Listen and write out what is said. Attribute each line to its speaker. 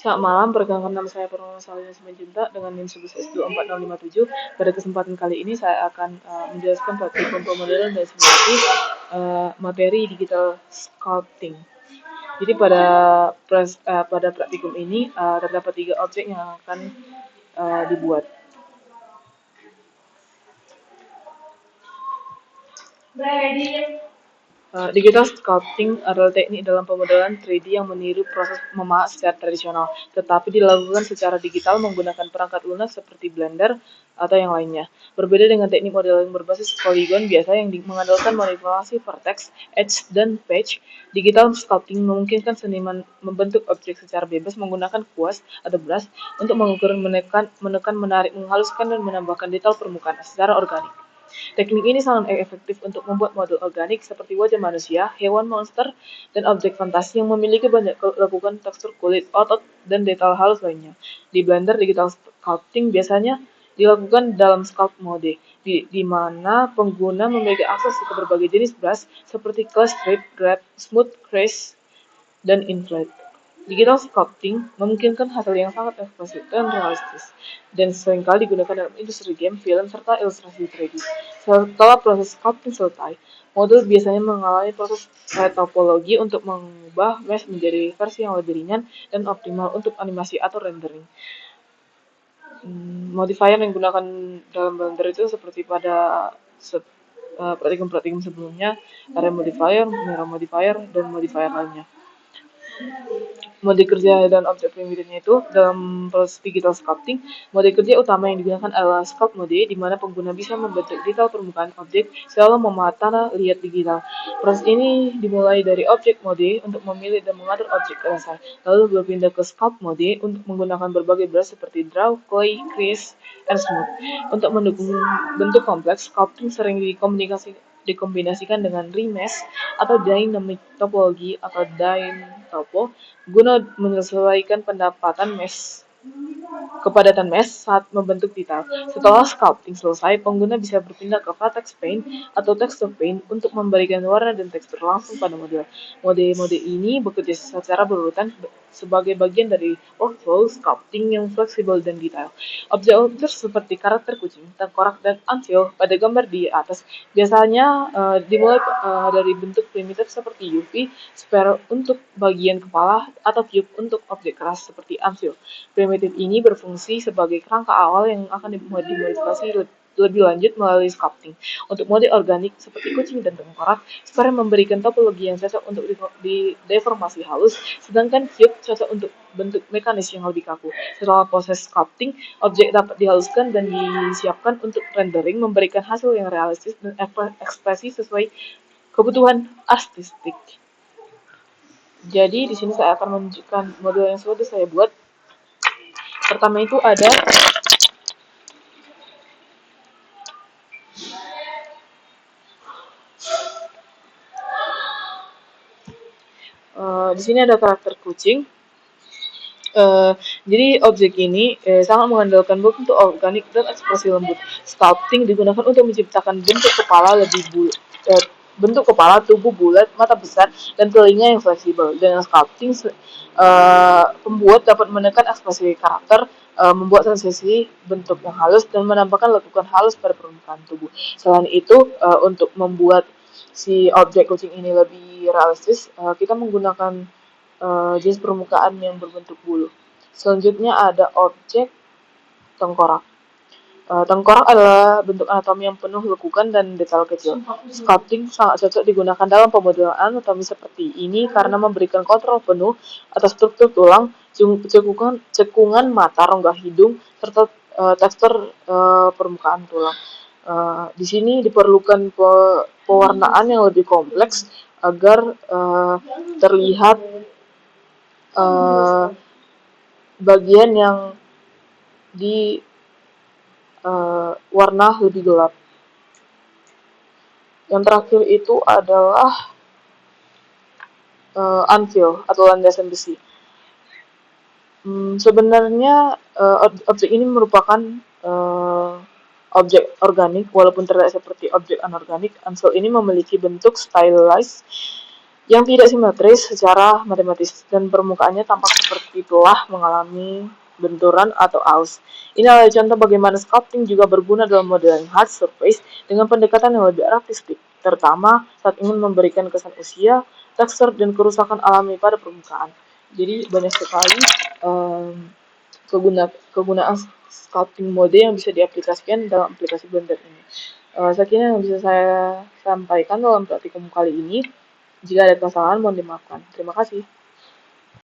Speaker 1: Selamat malam, perkenalkan nama saya Purnomo Salina Simanjuntak dengan NIM 11S24057. Pada kesempatan kali ini saya akan menjelaskan praktikum pemodelan dan simulasi materi digital sculpting. Jadi pada praktikum ini terdapat 3 objek yang akan dibuat. Digital sculpting adalah teknik dalam pemodelan 3D yang meniru proses memahat secara tradisional, tetapi dilakukan secara digital menggunakan perangkat lunak seperti Blender atau yang lainnya. Berbeda dengan teknik modeling berbasis poligon biasa yang mengandalkan manipulasi vertex, edge, dan patch, digital sculpting memungkinkan seniman membentuk objek secara bebas menggunakan kuas atau brush untuk mengukur, menekan, menarik, menghaluskan, dan menambahkan detail permukaan secara organik. Teknik ini sangat efektif untuk membuat model organik seperti wajah manusia, hewan, monster, dan objek fantasi yang memiliki banyak lekukan tekstur kulit, otot, dan detail halus lainnya. Di Blender, digital sculpting biasanya dilakukan dalam sculpt mode, di mana pengguna memiliki akses ke berbagai jenis brush seperti clay strip, grab, smooth, crease, dan inflate. Digital sculpting memungkinkan hasil yang sangat ekspresif dan realistis, dan seringkali digunakan dalam industri game, film, serta ilustrasi 3D. Setelah proses sculpting selesai, model biasanya mengalami proses topologi untuk mengubah mesh menjadi versi yang lebih ringan dan optimal untuk animasi atau rendering. Modifier yang digunakan dalam Blender itu seperti pada praktikum-praktikum sebelumnya, area modifier, mirror modifier, dan modifier lainnya. Mode kerja dan objek primitifnya itu dalam proses digital sculpting, mode kerja utama yang digunakan adalah sculpt mode, di mana pengguna bisa membentuk detail permukaan objek seolah memahat tanah liat digital. Proses ini dimulai dari objek mode untuk memilih dan mengatur objek ke dasar, lalu berpindah ke sculpt mode untuk menggunakan berbagai brush seperti draw, clay, crease, and smooth. Untuk mendukung bentuk kompleks, sculpting sering dikombinasikan dengan remesh atau dynamic topology atau DynTopo guna menyesuaikan kepadatan mesh saat membentuk detail. Setelah sculpting selesai, pengguna bisa berpindah ke vertex paint atau texture paint untuk memberikan warna dan tekstur langsung pada model. Mode-mode ini bekerja secara berurutan sebagai bagian dari workflow sculpting yang fleksibel dan detail. Objek-objek seperti karakter kucing, tengkorak, dan ansil pada gambar di atas biasanya dimulai dari bentuk primitif seperti UV, sphere untuk bagian kepala, atau cube untuk objek keras seperti ansil. Primitif ini berfungsi sebagai kerangka awal yang akan dimodifikasi lebih lanjut melalui sculpting. Untuk mode organik seperti kucing dan tengkorak, sphere memberikan topologi yang cocok untuk deformasi halus, sedangkan cube cocok untuk bentuk mekanis yang lebih kaku. Setelah proses sculpting, objek dapat dihaluskan dan disiapkan untuk rendering, memberikan hasil yang realistis dan ekspresi sesuai kebutuhan artistik. Jadi di sini saya akan menunjukkan model yang sudah saya buat. Pertama itu ada di sini ada karakter kucing. Jadi objek ini sangat mengandalkan bentuk organik dan ekspresi lembut. Sculpting digunakan untuk menciptakan bentuk kepala, tubuh bulat, mata besar, dan telinga yang fleksibel. Dengan sculpting, pembuat dapat menekan ekspresi karakter, membuat transisi bentuk yang halus, dan menambahkan lekukan halus pada permukaan tubuh. Selain itu, untuk membuat si objek kucing ini lebih realistis, kita menggunakan jenis permukaan yang berbentuk bulu. Selanjutnya ada objek tengkorak. Tengkorak adalah bentuk anatomi yang penuh lekukan dan detail kecil. Sculpting sangat cocok digunakan dalam pemodelan anatomi seperti ini karena memberikan kontrol penuh atas struktur tulang, cekungan mata, rongga hidung, serta tekstur permukaan tulang. Di sini diperlukan pewarnaan yang lebih kompleks agar terlihat bagian yang di warna lebih gelap. Yang terakhir itu adalah anvil atau landasan besi. Sebenarnya objek ini merupakan objek organik, walaupun terlihat seperti objek anorganik. Anvil ini memiliki bentuk stylized yang tidak simetris secara matematis dan permukaannya tampak seperti telah mengalami benturan atau aus. Ini adalah contoh bagaimana sculpting juga berguna dalam modeling hard surface dengan pendekatan yang lebih artistik, terutama saat ingin memberikan kesan usia, tekstur, dan kerusakan alami pada permukaan. Jadi banyak sekali um, kegunaan sculpting mode yang bisa diaplikasikan dalam aplikasi Blender ini. Sekian yang bisa saya sampaikan dalam praktikum kali ini. Jika ada kesalahan, mohon dimaafkan. Terima kasih.